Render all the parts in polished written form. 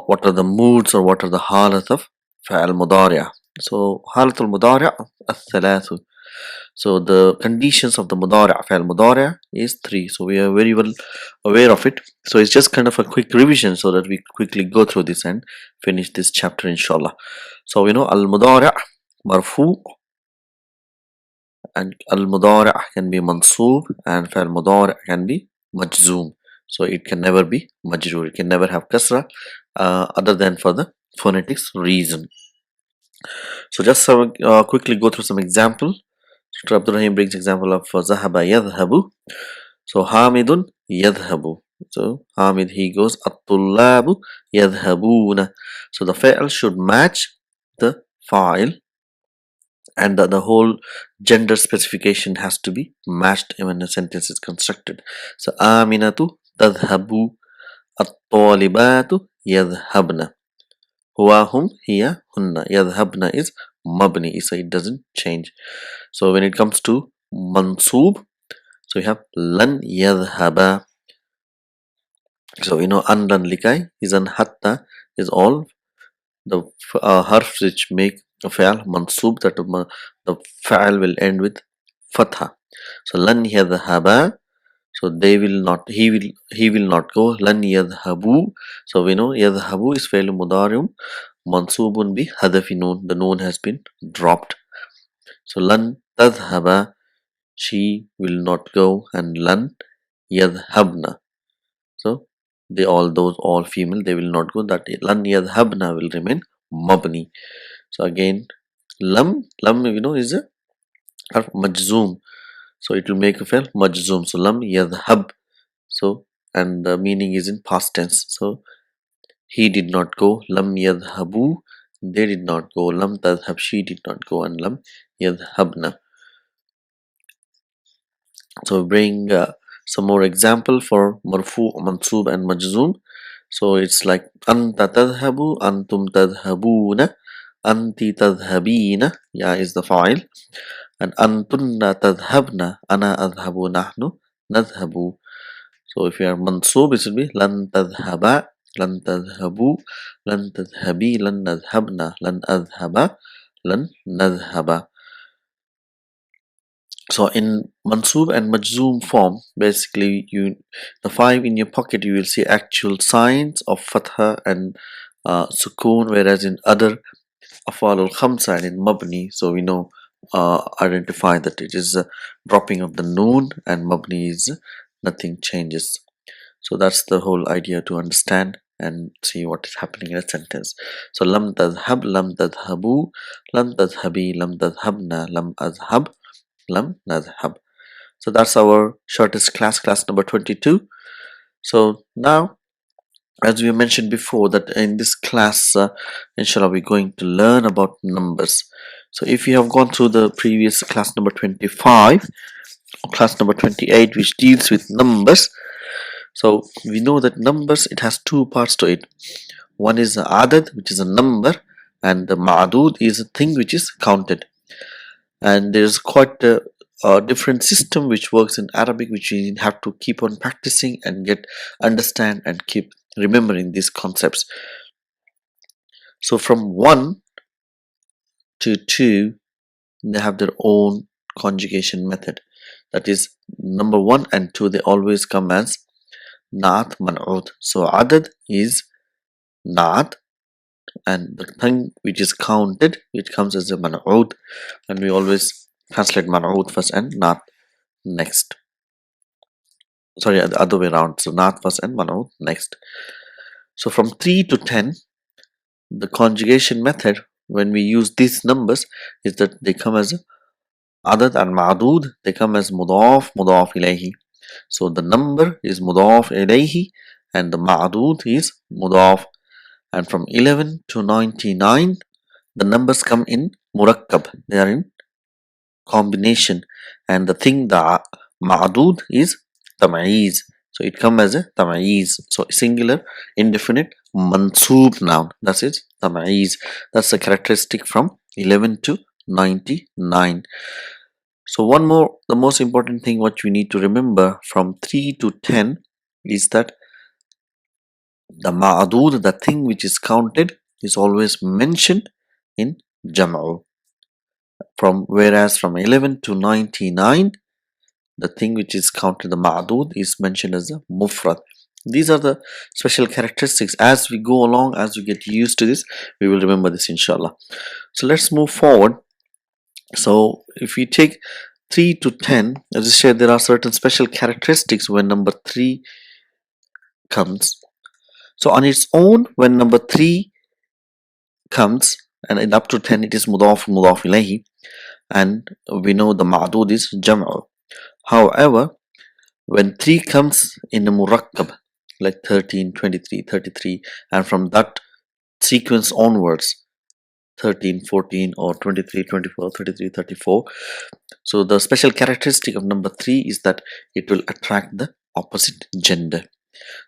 what are the moods or what are the halat of fa'al mudari'. So halat al-mudari' al-thalathu. So the conditions of the mudari' fa'al mudari' is three. So we are very well aware of it. So it's just kind of a quick revision so that we quickly go through this and finish this chapter inshallah. So we know al-mudari' marfu, and al-mudari' can be mansoob, and fa'al mudari' can be majzoom. So it can never be majroor. It can never have kasra other than for the phonetics reason. So just quickly go through some example. Dr. Abdul Rahim brings example of zahaba yadhabu. So Hamidun yadhabu. So Hamid he goes. At-tullabu yadhabuna. So the fa'il should match the fa'il, and the whole gender specification has to be matched when a sentence is constructed. So Aminatu tadhabu, at-talibatu yadhabna, huwa hum hiya hunna. Yadhabna is mabni, so it doesn't change. So when it comes to mansoob, so we have lan yadhaba. So you know an, lan, likai is an, hatta is all the harfs which make a fa'al mansoob, that the fa'al will end with fatha. So lan yadhhaba, so they will not, he will not go. Lan yadhhabu, so we know yadhhabu is fa'il mudari'un mansoobun bi hadafi noon, the noon has been dropped. So lan tadhhaba, she will not go, and lan yadhhabna, so they all female, they will not go, that lan yadhhabna will remain mabni. So again lam you know is a harf majzoom, so it will make a fa'il majzoom. So lam yadhhab, so and the meaning is in past tense. So he did not go, lam yadhhabu, they did not go, lam tadhhab, she did not go, and lam yadhhabna. So bring some more example for marfu, mansoob and majzoom. So it's like anta tadhhabu, antum tadhhabuna, anti tadhhabina, ya is the fa'il, and antunna tadhhabna, ana adhhabu, nahnu nadhhabu. So if you are mansoob, it will be lan tadhhaba, lan tadhhabu, lan tadhhabi, lan nadhhabna, lan adhhaba, lan nadhhaba. So in mansoob and majzoom form, basically the five in your pocket, you will see actual signs of fatha and sukoon, whereas in other afalul khamsa and in mabni, so we know identify that it is a dropping of the noon, and mabni is nothing changes. So that's the whole idea, to understand and see what is happening in a sentence. So lam tadhhab, lam tadhhabu, lam tadhhabi, lam tadhhabna, lam adhhab, lam nadhhab. So that's our shortest class number 22. So now, as we mentioned before, that in this class inshallah we're going to learn about numbers. So if you have gone through the previous class number 25 or class number 28, which deals with numbers, so we know that numbers, it has two parts to it. One is the adad, which is a number, and the ma'dud is a thing which is counted. And there's quite a different system which works in Arabic, which you have to keep on practicing and understand and keep remembering these concepts. So from 1 to 2, they have their own conjugation method. That is, number 1 and 2, they always come as naat man'ud. So adad is naat, and the thing which is counted, it comes as a man'ud, and we always translate man'ud first and naat next. Sorry, the other way around. So naat first and man'ud next. So from 3 to 10, the conjugation method when we use these numbers is that they come as adad and ma'dud, they come as mudaf, mudaf ilayhi. So the number is mudaf ilayhi and the ma'dud is mudaf. And from 11 to 99, the numbers come in murakkab, they are in combination, and the thing, the ma'dud is tam'iz, so it comes as a tam'iz, so singular indefinite mansoob noun, that's it, tam'iz. That's the characteristic from 11 to 99. So one more, the most important thing what we need to remember from 3 to 10 is that the ma'adud, the thing which is counted, is always mentioned in jam'u. Whereas from 11 to 99, the thing which is counted, the ma'adud, is mentioned as a mufrad. These are the special characteristics. As we go along, as we get used to this, we will remember this, inshallah. So let's move forward. So if we take 3 to 10, as I said, there are certain special characteristics when number 3 comes. So on its own, when number 3 comes, and in up to 10 it is mudaf ilayhi, and we know the ma'dud is jam'u. However, when 3 comes in a murakkab, like 13, 23, 33, and from that sequence onwards, 13, 14, or 23, 24, 33, 34. So the special characteristic of number 3 is that it will attract the opposite gender.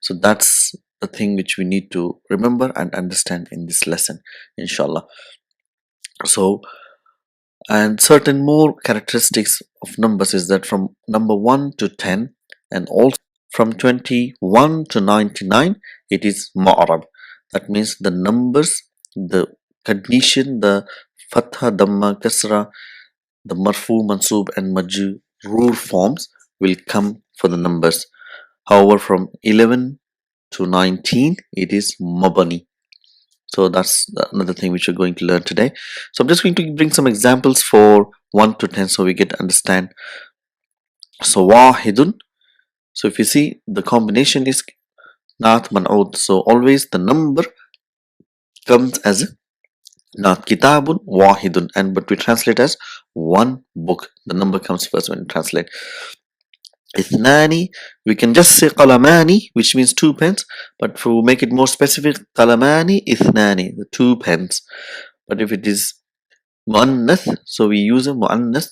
So that's the thing which we need to remember and understand in this lesson, inshallah. So, and certain more characteristics of numbers is that from number 1 to 10, and also from 21 to 99, it is mu'arab. That means the numbers, the condition, the fatha, damma, kasra, the marfu, mansub, and majroor forms will come for the numbers. However, from 11 to 19, it is mabani. So that's another thing which we're going to learn today. So I'm just going to bring some examples for 1 to 10 so we get to understand. So wahidun. So if you see, the combination is naat man'ud. So always the number comes as naat. Kitabun wahidun. But we translate as one book. The number comes first when we translate. Ithnani, we can just say qalamani, which means 2 pens, but to make it more specific, qalamani ithnani, the 2 pens. But if it is muannath, so we use a muannath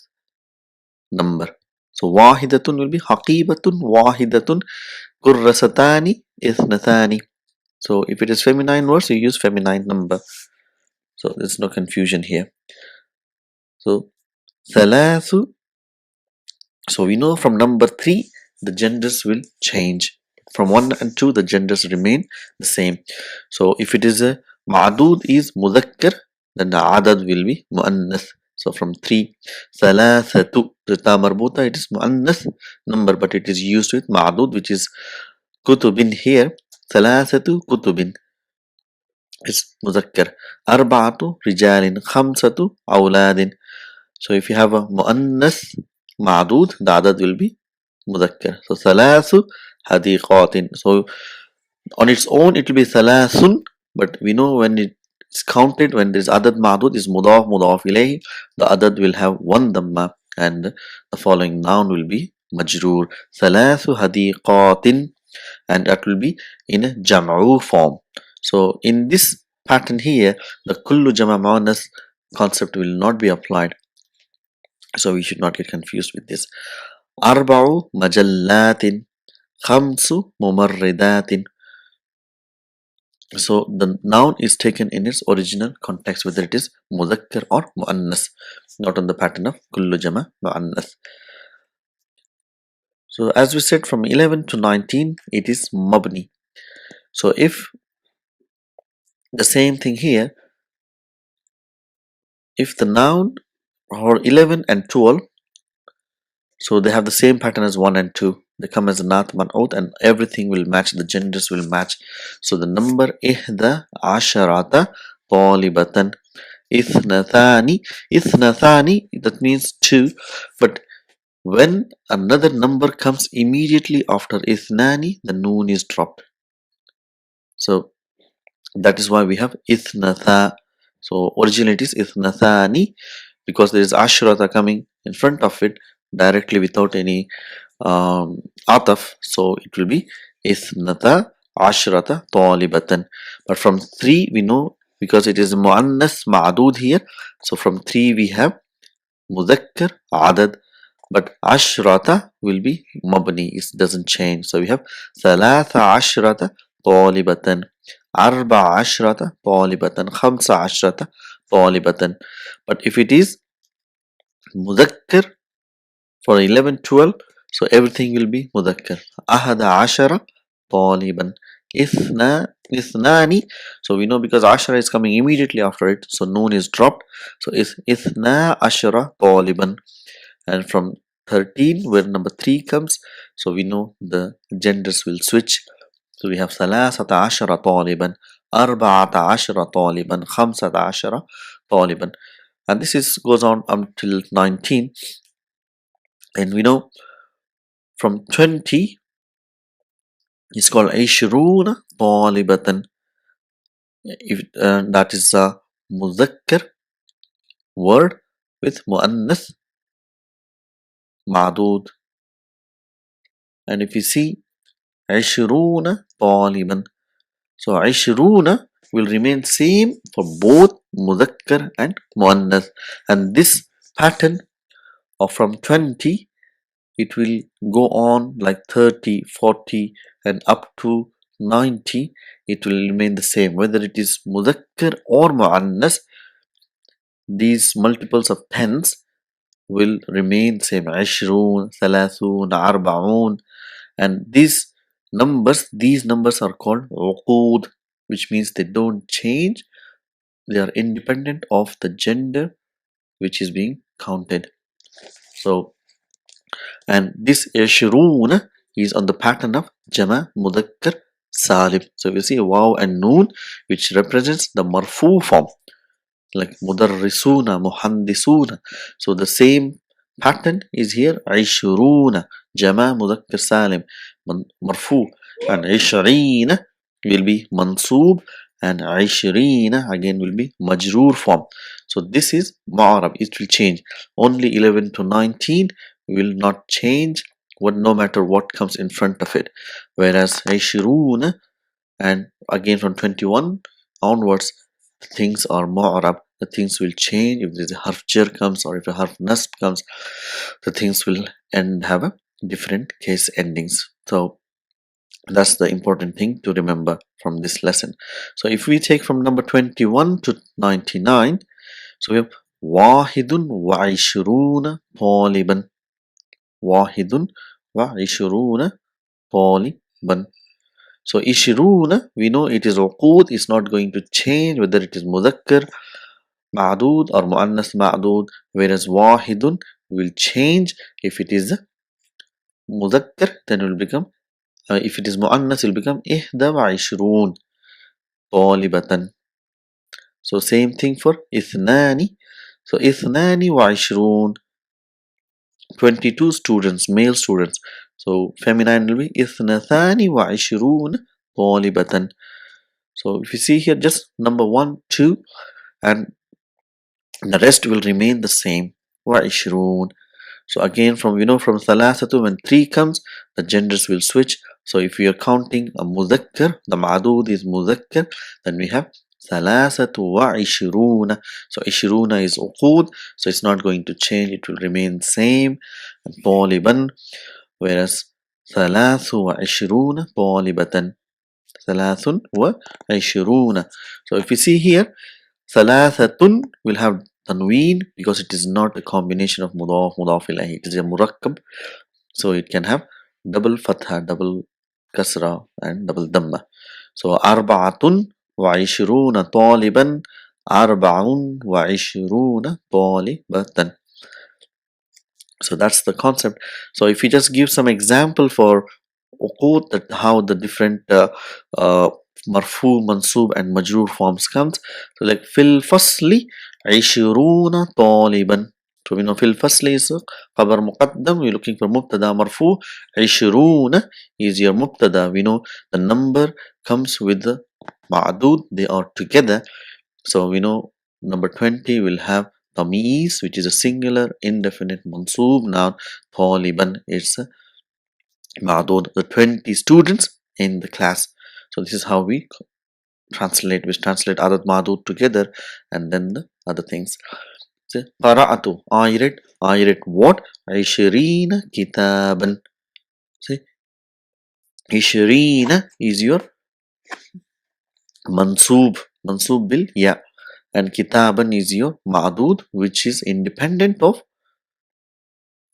number. So wahidatun will be haqibatun wahidatun, kurrasatani ithnathani. So if it is feminine words, you use feminine number. So there's no confusion here. So thalathu. So we know from number 3, the genders will change. From 1 and 2, the genders remain the same. So if it is a ma'adud is mudhakkar, then the adad will be muannath. So from 3, thalathatu, the ta marbuta, it is muannath number, but it is used with ma'adud, which is kutubin here. Thalathatu kutubin is mudhakkar. Arba'atu rijalin, khamsatu awladin. So if you have a muannath ma'adud, the adad will be mudhakkar. So thalathu hadiqatin. So on its own it will be thalathun, but we know when it is counted, when this adad ma'adud is mudaf ilayhi, the adad will have one dhamma, and the following noun will be majroor. Thalathu hadiqatin, and that will be in a jam'u form. So in this pattern here, the kullu jama' muannas concept will not be applied. So we should not get confused with this. Arba'u majallatin, khamsu mumarridatin. So the noun is taken in its original context, whether it is mudhakkar or muannas, not on the pattern of kullu jama muannas. So as we said, from 11 to 19, it is mabni. So if the same thing here, if the noun or 11 and 12, so they have the same pattern as 1 and 2. They come as a naat man'ud, and everything will match, the genders will match. So the number ihda asharata talibatan, ithnathani, that means 2. But when another number comes immediately after ithnani, the noon is dropped. So that is why we have ithnatha. So originally it is ithnathani, because there is ashrata coming in front of it directly without any ataf. So it will be ithnata ashrata talibatan. But from 3 we know, because it is muannas ma'adud here, so from 3 we have mudhakkar adad, but ashrata will be mabni, it doesn't change. So we have thalatha ashrata talibatan, arba ashrata talibatan, khamsa ashrata talibatan. But if it is mudhakkar for 11, 12, so everything will be mudhakkar. Ahada ashara taliban, ithnani. So we know because ashara is coming immediately after it, so noon is dropped. So ithna ashara taliban. And from 13 where number 3 comes, so we know the genders will switch. So we have ثلاثة عشر طالبا أربعة عشر طالبا خمسة عشر طالبا, and this is goes on until 19. And we know from 20 it's called عشرون طالبة. If that is a مذكر word with مؤنث معدود. And if you see عشرون طالبا, so عشرون will remain same for both مذكر and مؤنث. And this pattern of from 20 it will go on like 30, 40 and up to 90. It will remain the same whether it is مذكر or مؤنث. These multiples of tens will remain same. عشرون, ثلاثون, أربعون. And these numbers are called uqud, which means they don't change. They are independent of the gender which is being counted. So, and this yashruna is on the pattern of jama mudhakkar salim. So we see waw and noon, which represents the marfu form, like mudarrisuna, muhandisuna. So the same pattern is here. Aishuruna, jama mudhakkar salim, marfu, and ishrina will be mansoob, and ishrina again will be majroor form. So this is ma'arab. It will change. Only 11 to 19 will not change, what no matter what comes in front of it. Whereas ishruna and again from 21 onwards, things are mu'arab. The things will change. If there's a harf jar comes or if a harf nasb comes, the things will have a different case endings. So that's the important thing to remember from this lesson. So if we take from number 21 to 99, so we have wahidun wa ishruna taliban. Wahidun wa ishruna taliban. So ishruna, we know it is uqud, is not going to change whether it is mudhakkar ma'dud or muannas ma'dud, whereas wahidun will change. If it is mudhakkar, then it will become if it is muannas, it will become ihda wa ishrun talibatan. So same thing for ithnani. So ithnani wa ishrun, 22 students, male students. So feminine will be ithnathani wa ishrun talibatan. So if you see here, just number 1, 2, and the rest will remain the same. Wa ishrun. So again, from from thalathatu, when 3 comes, the genders will switch. So if we are counting a mudhakkar, the ma'dud is mudhakkar, then we have thalathatu wa ishruna. So ishruna is uqud, so it's not going to change, it will remain same. And taliban, whereas thalathu wa ishruna talibatan. Thalathun wa ishruna. So if you see here, thalathatun will have tanween because it is not a combination of mudaf, mudaf ilayhi. It is a murakkab. So it can have double fatha, double kasra and double dhamma. So arba'atun wa ishruna taliban, arba'un wa ishruna talibatan. So that's the concept. So if you just give some example for uqud, that how the different marfu, mansub and majroor forms comes. So like fil fasli ishiruna taliban. So we know fil fasli is khabar muqaddam. We're looking for mubtada marfu. Ishiruna is your mubtada. We know the number comes with the ma'dud. They are together. So we know number 20 will have tamiz, which is a singular indefinite mansub noun. Taliban is a ma'dud, the 20 students in the class. So this is how we translate. We translate adat ma'dud together and then the other things. So, qara'atu, I read what? 20 kitaban. See, 20 is your mansub bil ya, and kitaban is your ma'dud, which is independent of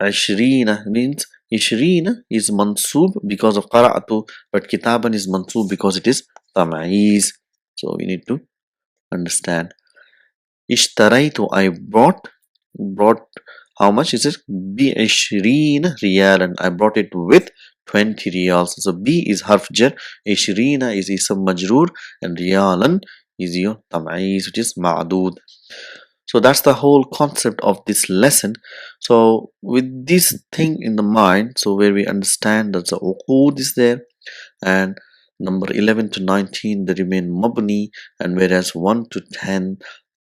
20, means Ishrina is mansoob because of qara'atu, but kitaban is mansoob because it is tam'iz. So we need to understand. Ishtaraitu, I brought how much is it? Bi ishrina riyalan. I brought it with 20 riyals. So B is harf jar, ishrina is ism majroor, and riyalan is your tam'iz, which is ma'dood. So that's the whole concept of this lesson. So with this thing in the mind, so where we understand that the uqud is there, and number 11 to 19 they remain mabni, and whereas 1 to 10